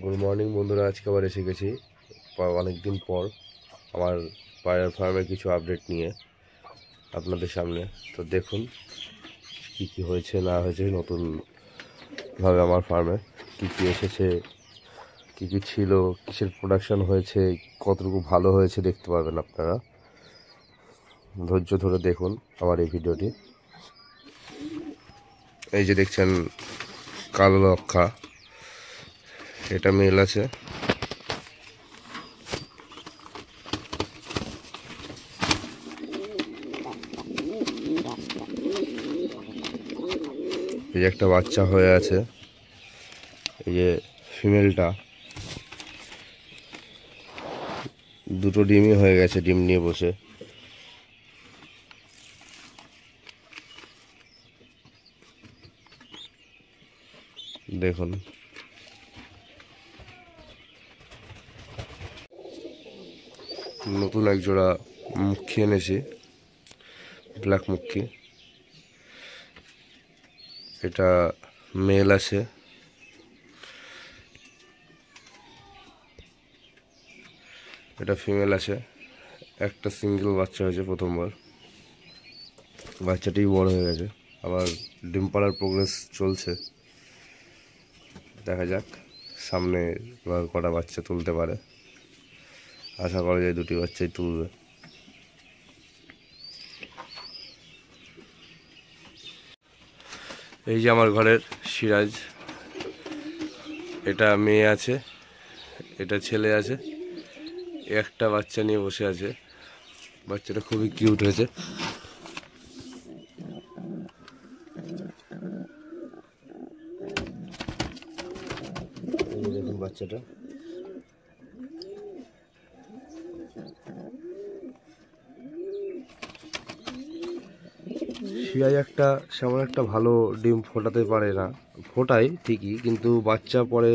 Good morning বন্ধুরা, আজকে আবার এসে গেছি অনেকদিন পর আমার পায়রার ফার্মের কিছু আপডেট নিয়ে আপনাদের সামনে। তো দেখুন কি কি হয়েছে না হয়েছে, নতুনভাবে আমার ফার্মে কি কি এসেছে, কি কি ছিল, কিসের প্রোডাকশন হয়েছে, কতটুকু ভালো হয়েছে দেখতে পারবেন আপনারা। ধৈর্য ধরে দেখুন আমার এই ভিডিওটি। এই যে দেখছেন কালো লক্ষা, এটা মেল আছে। এই যে একটা বাচ্চা হয়ে আছে, এই যে ফিমেলটা দুটো ডিমই হয়ে গেছে, ডিম নিয়ে বসে। দেখুন নতুন এক জোড়া মুখী এনেছি, ব্ল্যাক মুখী। এটা মেল আছে, এটা ফিমেল আছে। একটা সিঙ্গেল বাচ্চা হয়েছে প্রথমবার, বাচ্চাটি বড় হয়ে গেছে, আবার ডিম পাড়ার প্রোগ্রেস চলছে। দেখা যাক সামনে এবার কটা বাচ্চা তুলতে পারে। আশা করা যায় দুটি বাচ্চাই তুলবে। এই যে আমার ঘরের সিরাজ, এটা মেয়ে আছে, এটা ছেলে আছে। একটা বাচ্চা নিয়ে বসে আছে, বাচ্চাটা খুবই কিউট হয়েছে। দেখুন বাচ্চাটা, সিরাজ একটা সেমন একটা ভালো ডিম ফোটাতে পারে না, ফোটায় ঠিকই কিন্তু বাচ্চা পরে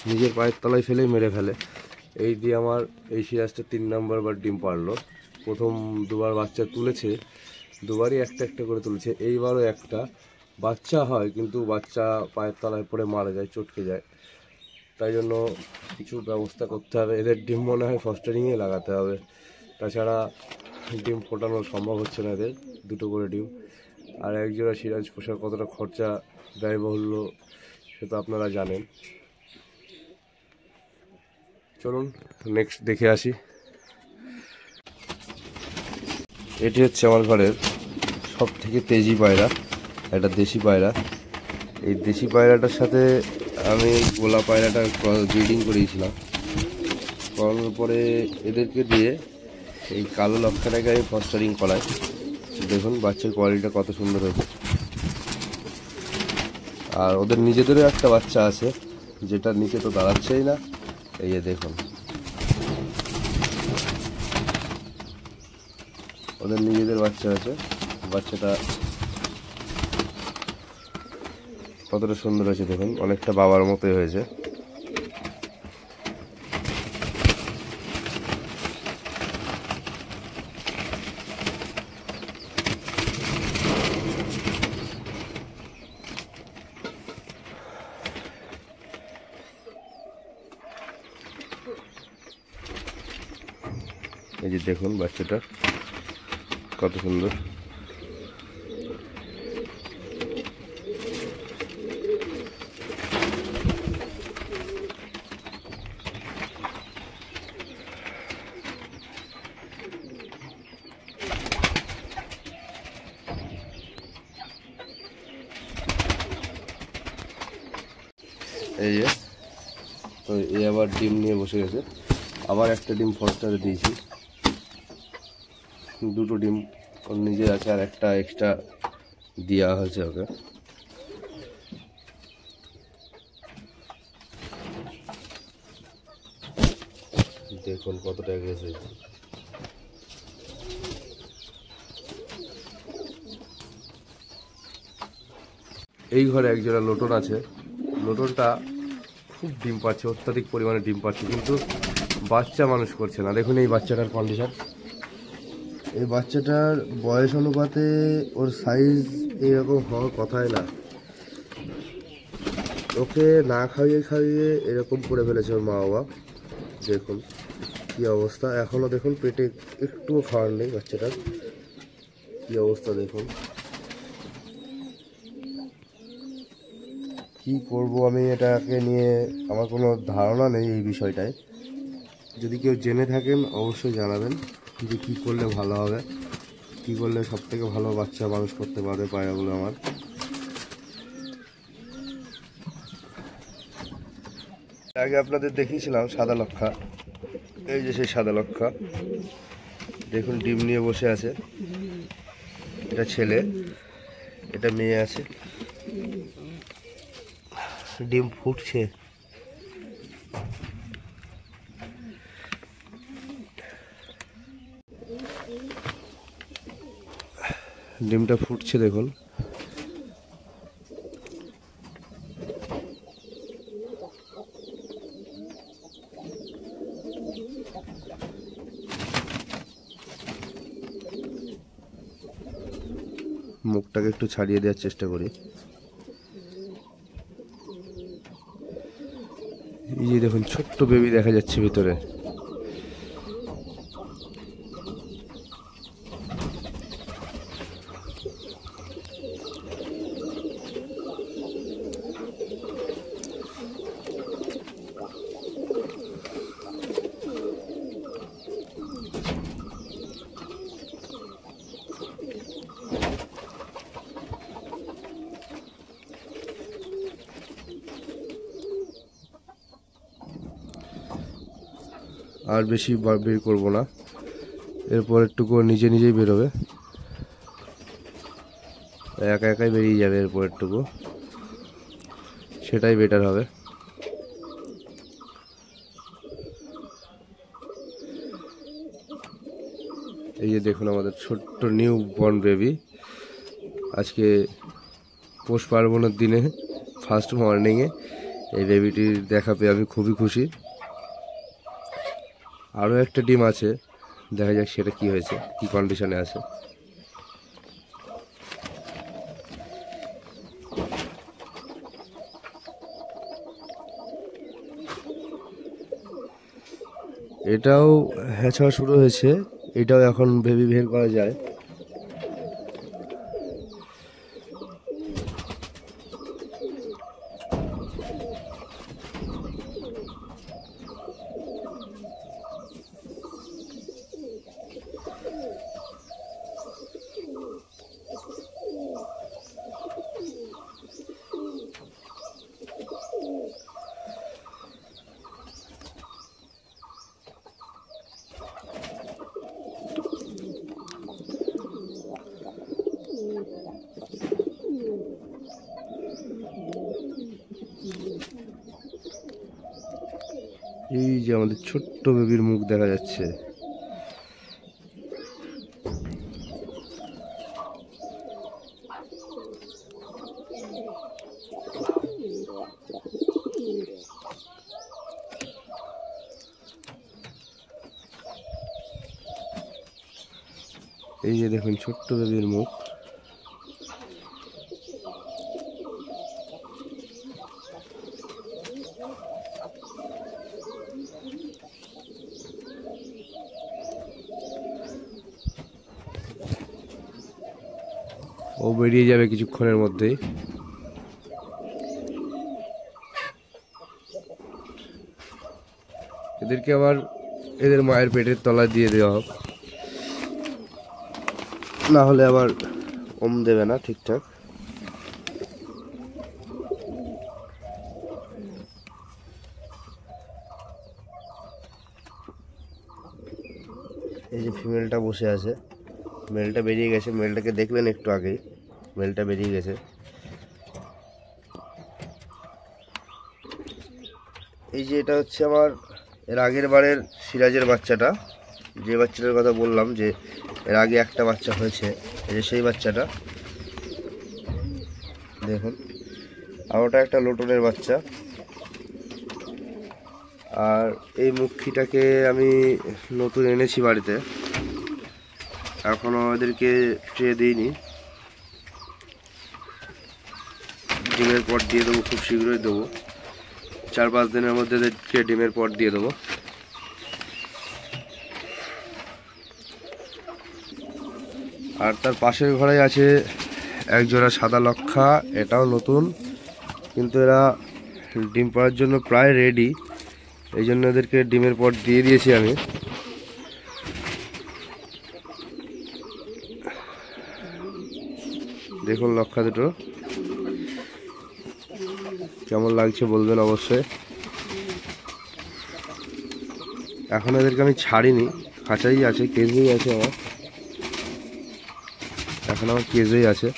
নিজের পায়ের তলায় ফেলেই মেরে ফেলে। এই দিয়ে আমার এই সিরাজটা 3 নম্বরবার ডিম পারলো। প্রথম দুবার বাচ্চা তুলেছে, দুবারই একটা একটা করে তুলেছে। এইবারও একটা বাচ্চা হয় কিন্তু বাচ্চা পায়ের তলায় পড়ে মারা যায়, চটকে যায়। তাই জন্য কিছু ব্যবস্থা করতে হবে। এদের ডিম মনে হয় ফস্টারিংয়ে লাগাতে হবে, তাছাড়া ডিম ফোটানো সম্ভব হচ্ছে না এদের, দুটো করে ডিম। আর একজোড়া সিরাজ পোষার কতটা খরচা ব্যয়বহুল্য সে তো আপনারা জানেন। চলুন নেক্সট দেখে আসি। এটি হচ্ছে আমার ঘরের সব থেকে তেজি পায়রা, একটা দেশি পায়রা। এই দেশি পায়রাটার সাথে আমি গোলা পায়রাটা ব্রিডিং করিয়েছিলাম, করানোর পরে এদেরকে দিয়ে এই কালো লক্ষাটাকে আমি ফস্টারিং করাই। দেখুন বাচ্চার কোয়ালিটিটা কত সুন্দর হয়েছে। আর ওদের নিজেদেরও একটা বাচ্চা আছে, যেটা নিচে তো দাঁড়াচ্ছেই না। এই যে দেখুন ওদের নিজেদের বাচ্চা আছে, বাচ্চাটা কতটা সুন্দর হয়েছে দেখুন, অনেকটা বাবার মতোই হয়েছে। এই যে দেখুন বাচ্চাটা কত সুন্দর। এই যে তো এই আবার ডিম নিয়ে বসে গেছে, আবার একটা ডিম ফস্টারে দিয়েছি, দুটো ডিম ওর নিজে আছে আর একটা এক্সট্রা দেওয়া হয়েছে ওকে। দেখুন কতটা এগিয়েছে। এই ঘরে একজোড়া লোটন আছে, লোটনটা খুব ডিম পাচ্ছে, অত্যাধিক পরিমাণে ডিম পাচ্ছে, কিন্তু বাচ্চা মানুষ করছে না। দেখুন এই বাচ্চাটার কন্ডিশন, এই বাচ্চাটার বয়স অনুপাতে ওর সাইজ এইরকম হওয়ার কথাই না। ওকে না খাইয়ে খাইয়ে এরকম করে ফেলেছে ওর মা বাবা। দেখুন কি অবস্থা, এখনো দেখুন পেটে একটুও খাওয়ার নেই বাচ্চাটার, কি অবস্থা দেখুন। কি করব আমি এটাকে নিয়ে, আমার কোনো ধারণা নেই এই বিষয়টায়। যদি কেউ জেনে থাকেন অবশ্যই জানাবেন যে কী করলে ভালো হবে, কী করলে সবথেকে ভালো বাচ্চা মানুষ করতে পারবে পায়রাগুলো আমার। আগে আপনাদের দেখিয়েছিলাম সাদা লক্ষা, এই যে সেই সাদা লক্ষা দেখুন ডিম নিয়ে বসে আছে। এটা ছেলে, এটা মেয়ে আছে, ডিম ফুটছে। ডিমটা ফুটছে দেখুন। মুখটাকে একটু ছাড়িয়ে দেওয়ার চেষ্টা করি। এই যে দেখুন ছোট্ট বেবি দেখা যাচ্ছে ভিতরে। আর বেশি বের করবো না, এরপর একটুকু নিজে নিজেই বেরোবে, একা একাই বেরিয়ে যাবে এরপর একটুকু, সেটাই বেটার হবে। এই যে দেখুন আমাদের ছোট্ট নিউ বর্ন বেবি, আজকে পৌষ পার্বণের দিনে ফার্স্ট মর্নিংয়ে এই বেবিটির দেখা পেয়ে আমি খুবই খুশি। আরও একটা ডিম আছে, দেখা যাক সেটা কি হয়েছে, কি কন্ডিশনে আছে। এটাও হ্যাঁচড়া শুরু হয়েছে, এটাও এখন বেবি বের করা যায়। এই যে আমাদের ছোট্ট বেবির মুখ দেখা যাচ্ছে। এই যে দেখুন ছোট্ট বেবির মুখ। ও বেরিয়ে যাবে কিছুক্ষণের মধ্যেই। এদেরকে আবার এদের মায়ের পেটের তলায় দিয়ে দেওয়া হোক, না হলে আবার দেবে না ঠিকঠাক। এই যে ফিমেলটা বসে আছে, মেলটা বেরিয়ে গেছে, মেলটাকে দেখলেন একটু আগেই, মেলটা বেরিয়ে গেছে। এই যে এটা হচ্ছে আমার এর আগের বারের সিরাজের বাচ্চাটা, যে বাচ্চাটার কথা বললাম যে এর আগে একটা বাচ্চা হয়েছে, এই যে সেই বাচ্চাটা দেখুন। আর ওটা একটা লোটনের বাচ্চা। আর এই মুখিটাকে আমি নতুন এনেছি বাড়িতে, এখনও এদেরকে ট্রে দিইনি। ডিমের পট দিয়ে দেবো, খুব শীঘ্রই দেবো, 4-5 দিনের মধ্যে এদেরকে ডিমের পট দিয়ে দেবো। আর তার পাশের ঘরে আছে একজোড়া সাদা লক্ষা, এটাও নতুন, কিন্তু এরা ডিম পাড়ার জন্য প্রায় রেডি, এই জন্য এদেরকে ডিমের পট দিয়ে দিয়েছি আমি। দেখুন লক্ষা দুটো কেমন লাগছে বলবেন অবশ্যই। এখন এদেরকে আমি ছাড়িনি, খাঁচাই আছে, কেজেই আছে আমার, এখন আমার কেজেই আছে।